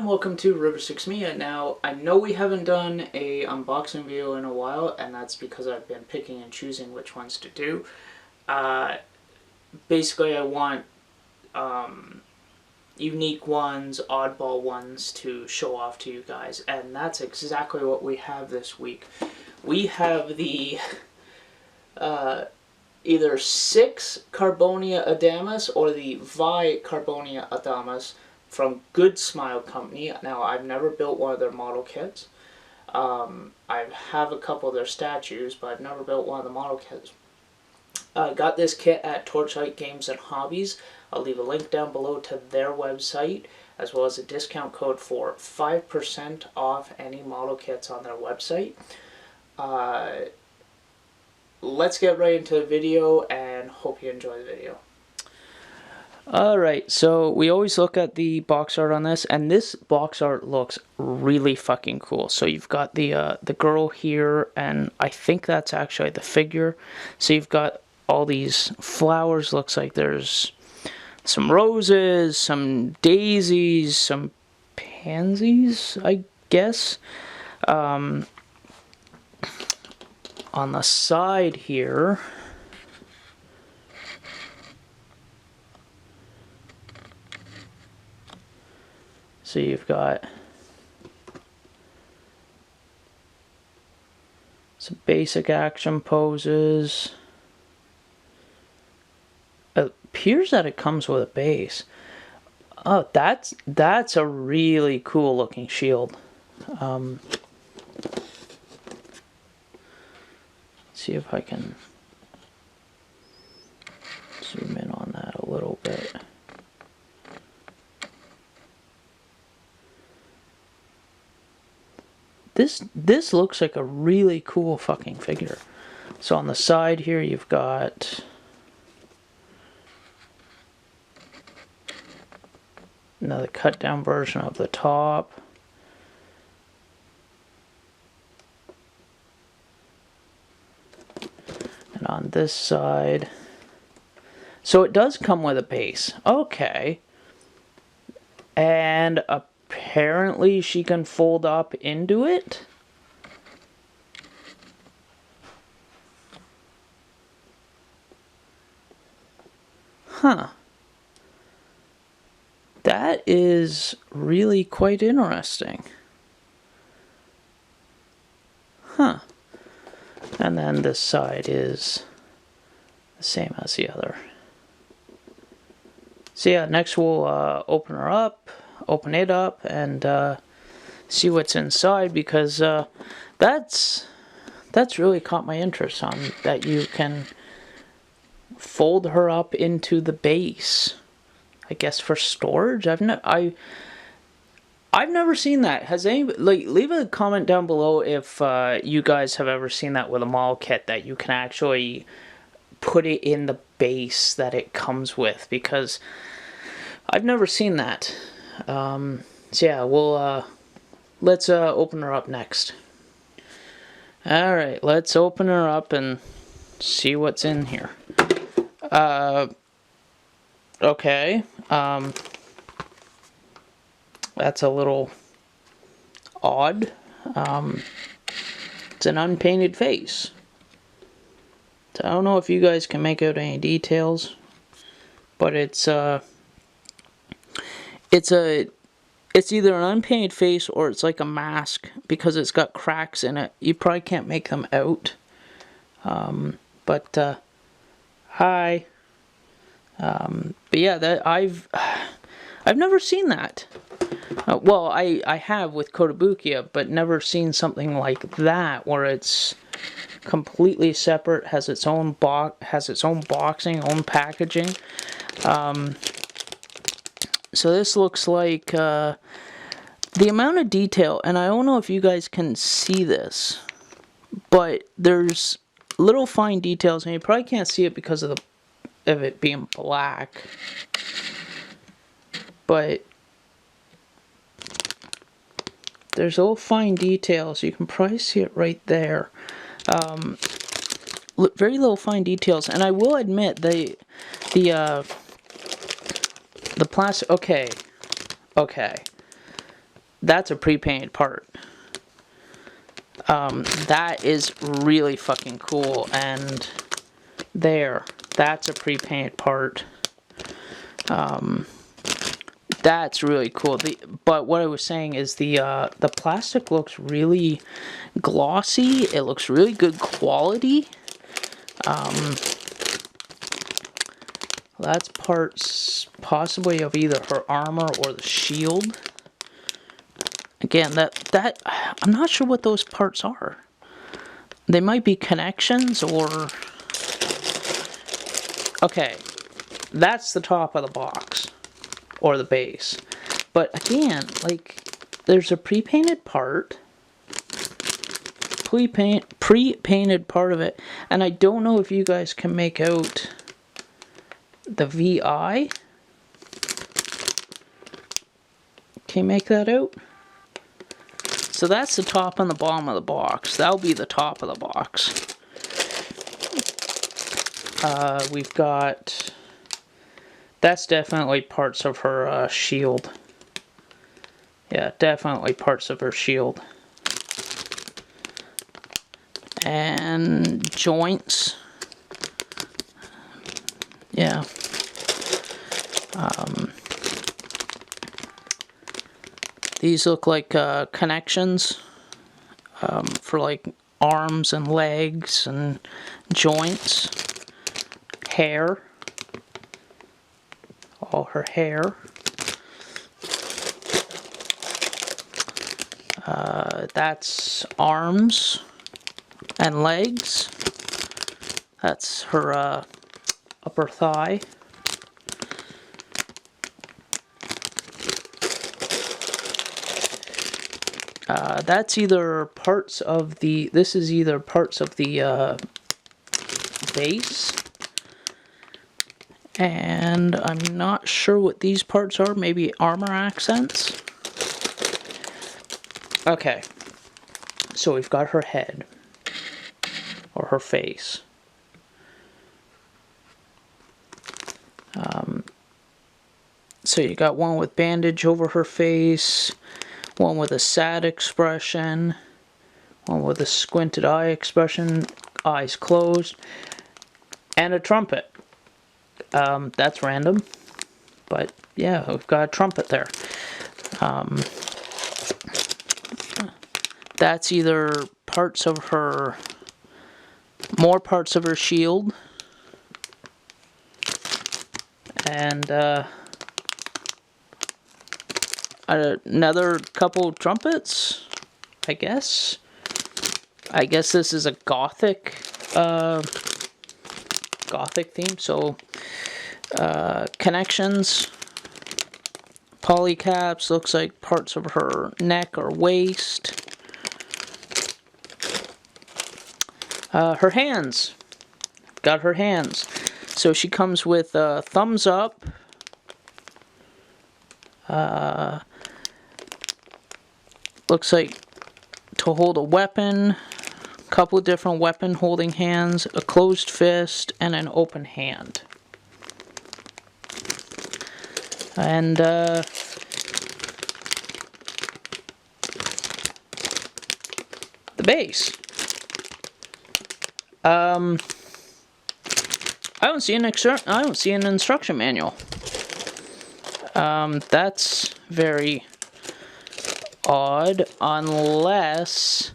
and welcome to River 6 Mia. Now, I know we haven't done a unboxing video in a while, and that's because I've been picking and choosing which ones to do. Basically, I want unique ones, oddball ones to show off to you guys, and that's exactly what we have this week. We have the either 6 Carbonia Adamas or the Vi Carbonia Adamas from Good Smile Company. Now, I've never built one of their model kits. I have a couple of their statues, but I've never built one of the model kits. I got this kit at Torchlight Games and Hobbies. I'll leave a link down below to their website, as well as a discount code for 5% off any model kits on their website. Let's get right into the video and hope you enjoy the video. Alright, so we always look at the box art on this, and this box art looks really fucking cool. So you've got the girl here, and I think that's actually the figure. So you've got all these flowers. Looks like there's some roses, some daisies, some pansies, I guess. On the side here, so you've got some basic action poses. It appears that it comes with a base. Oh, that's a really cool looking shield. See if I can zoom in on that a little bit. This looks like a really cool fucking figure. So on the side here you've got another cut down version of the top. And on this side, so it does come with a base. Okay. And apparently she can fold up into it. Huh. That is really quite interesting. Huh. And then this side is the same as the other. So yeah, next we'll open it up, and see what's inside, because that's really caught my interest on that you can fold her up into the base. I guess for storage. I've never seen that. Has anybody, like, leave a comment down below if you guys have ever seen that with a model kit, that you can actually put it in the base that it comes with, because I've never seen that. So yeah, we'll let's open her up next. Alright, let's open her up and see what's in here. Okay, that's a little odd. It's an unpainted face. So I don't know if you guys can make out any details, but it's either an unpainted face or it's like a mask, because it's got cracks in it. You probably can't make them out. Hi. But yeah, that I've never seen that. Well, I have with Kotobukiya, but never seen something like that where it's completely separate, has its own boxing, own packaging. So this looks like the amount of detail, and I don't know if you guys can see this, but there's little fine details, and you probably can't see it because of it being black, but there's little fine details. You can probably see it right there. Very little fine details, and I will admit the plastic. Okay. that's a pre-painted part. That is really fucking cool. And there, that's a pre-painted part. That's really cool. But what I was saying is the plastic looks really glossy. It looks really good quality. That's parts possibly of either her armor or the shield. Again, that I'm not sure what those parts are. They might be connections or... Okay, that's the top of the box. Or the base. But again, like, there's a pre-painted part. Pre-painted part of it. And I don't know if you guys can make out the VI. Can you make that out? So that's the top and the bottom of the box. That'll be the top of the box. We've got... That's definitely parts of her shield. Yeah, definitely parts of her shield. And joints. Yeah. These look like connections for like arms and legs and joints. Hair. All her hair. That's arms and legs. That's her upper thigh. That's either parts of the... This is either parts of the base. And I'm not sure what these parts are. Maybe armor accents. Okay. So we've got her head. Or her face. So you got one with bandage over her face. One with a sad expression. One with a squinted eye expression. Eyes closed. And a trumpet. That's random. But yeah, we've got a trumpet there. That's either parts of her... More parts of her shield. And another couple trumpets, I guess. I guess this is a gothic theme. So connections, polycaps, looks like parts of her neck or waist. Her hands. Got her hands. So she comes with thumbs up. Looks like to hold a weapon. A couple of different weapon holding hands. A closed fist and an open hand. And the base. I don't see an instruction manual. That's very odd, unless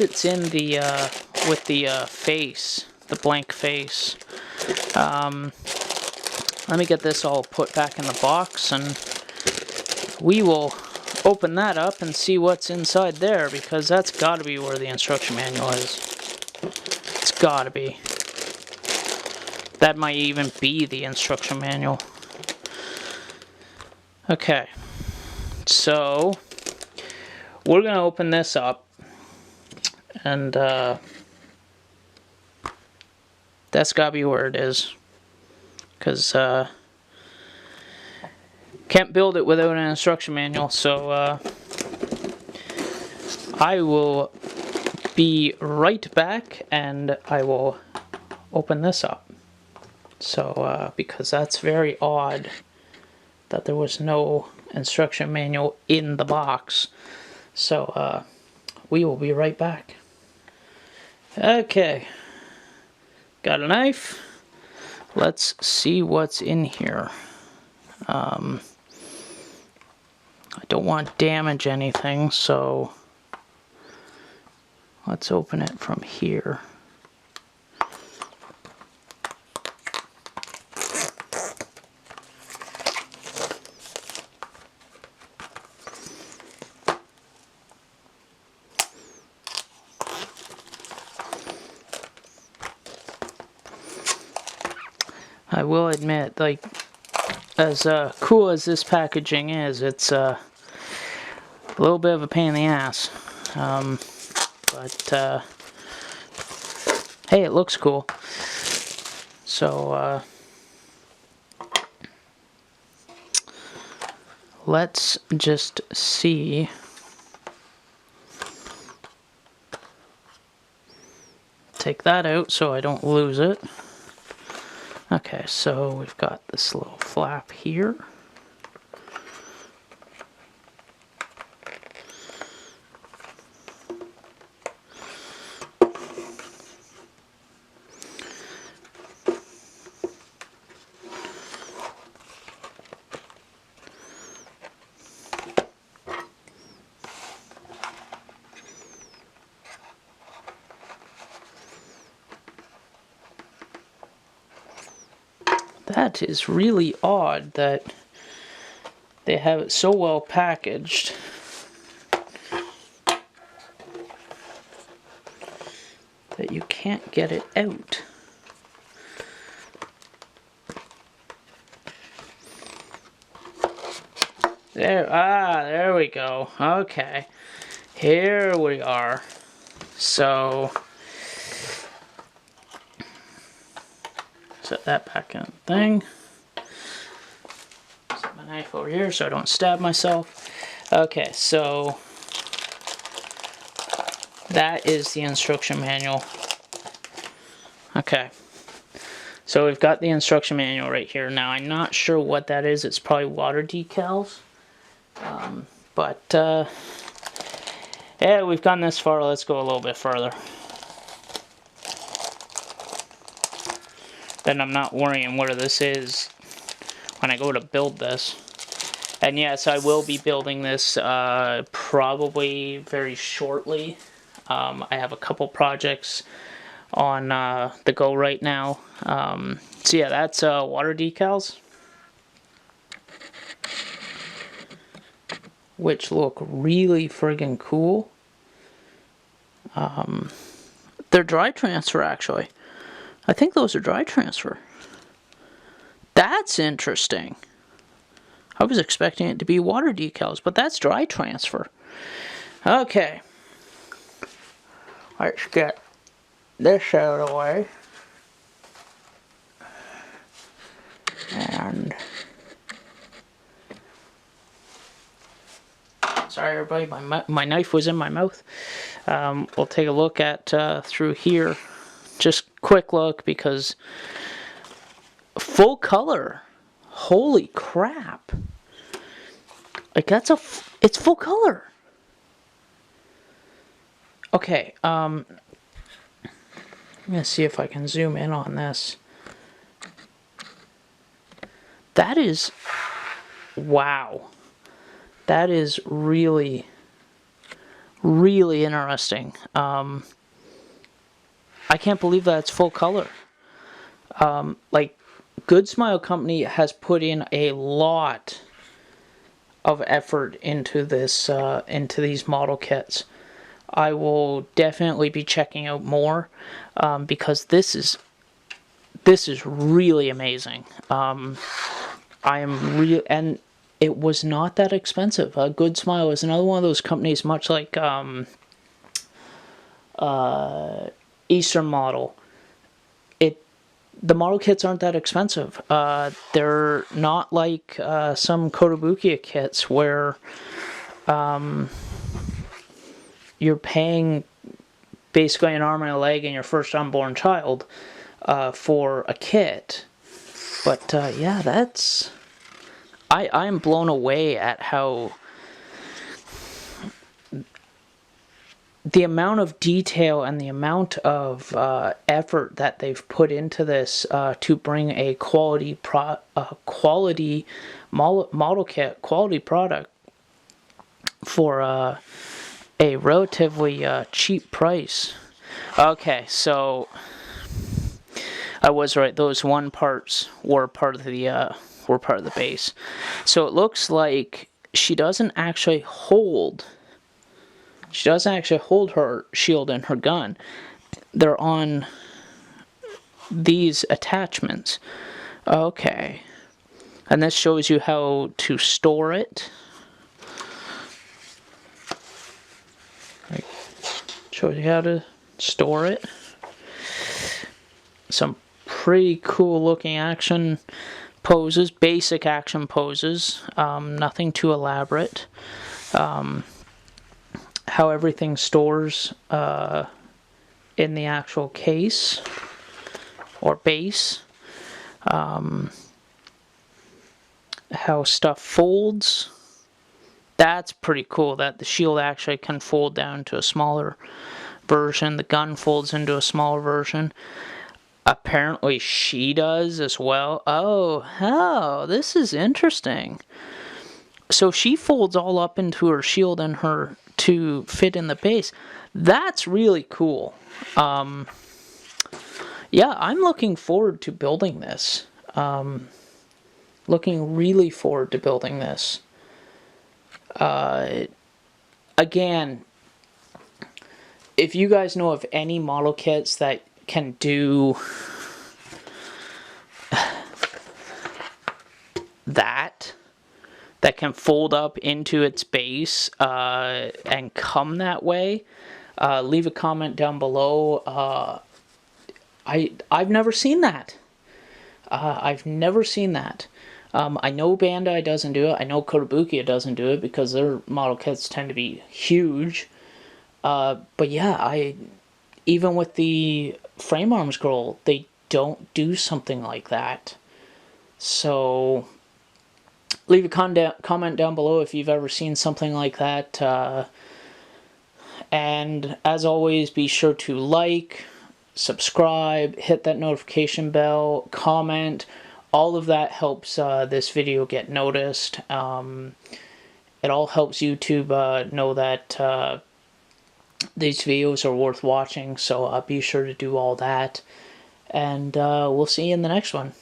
it's in the with the face, the blank face. Let me get this all put back in the box, and we will open that up and see what's inside there, because that's got to be where the instruction manual is. It's got to be. That might even be the instruction manual. Okay. So, we're going to open this up. And, that's got to be where it is. Because, can't build it without an instruction manual. So, I will be right back and I will open this up. So, because that's very odd that there was no instruction manual in the box. So we will be right back. Okay, got a knife. Let's see what's in here. I don't want to damage anything, so let's open it from here. I will admit, like, as cool as this packaging is, it's a little bit of a pain in the ass. But hey, it looks cool. So let's just see. Take that out so I don't lose it. Okay, so we've got this little flap here. That is really odd that they have it so well packaged that you can't get it out. There we go. Okay, here we are. So set that back in the thing. Set my knife over here so I don't stab myself. Okay, so that is the instruction manual. Okay, so we've got the instruction manual right here. Now I'm not sure what that is. It's probably water decals. But yeah, we've gone this far. Let's go a little bit further. Then I'm not worrying where this is when I go to build this. And yes, I will be building this probably very shortly. I have a couple projects on the go right now. So yeah, that's water decals, which look really friggin' cool. They're dry transfer, actually. I think those are dry transfer. That's interesting. I was expecting it to be water decals, but that's dry transfer. Okay. Let's get this out of the way. And sorry everybody, my knife was in my mouth. We'll take a look at through here. Just quick look, because full color. Holy crap. Like, that's it's full color. Okay, I'm gonna see if I can zoom in on this. That is, wow. That is really, really interesting. I can't believe that it's full color. Like, Good Smile Company has put in a lot of effort into this, into these model kits. I will definitely be checking out more because this is really amazing. I am real, and it was not that expensive. Good Smile is another one of those companies, much like Eastern Model. The model kits aren't that expensive. They're not like some Kotobukiya kits where you're paying basically an arm and a leg and your first unborn child for a kit. But yeah, I'm blown away at how the amount of detail and the amount of effort that they've put into this to bring a quality model kit, quality product for a relatively cheap price. Okay, so I was right. Those one parts were part of the base. So it looks like she doesn't actually hold her shield and her gun. They're on these attachments. Okay. And this shows you how to store it. Shows you how to store it. Some pretty cool looking action poses, basic action poses, nothing too elaborate. How everything stores in the actual case or base. How stuff folds. That's pretty cool that the shield actually can fold down to a smaller version. The gun folds into a smaller version. Apparently she does as well. Oh, this is interesting. So she folds all up into her shield and her to fit in the base. That's really cool. Yeah, I'm looking forward to building this. Looking really forward to building this. Again, if you guys know of any model kits that can do that can fold up into its base and come that way, leave a comment down below. I've never seen that. I've never seen that. I know Bandai doesn't do it. I know Kotobukiya doesn't do it because their model kits tend to be huge. But yeah, even with the frame arms girl, they don't do something like that. So leave a comment down below if you've ever seen something like that. And as always, be sure to like, subscribe, hit that notification bell, comment. All of that helps this video get noticed. It all helps YouTube know that these videos are worth watching, so be sure to do all that. And we'll see you in the next one.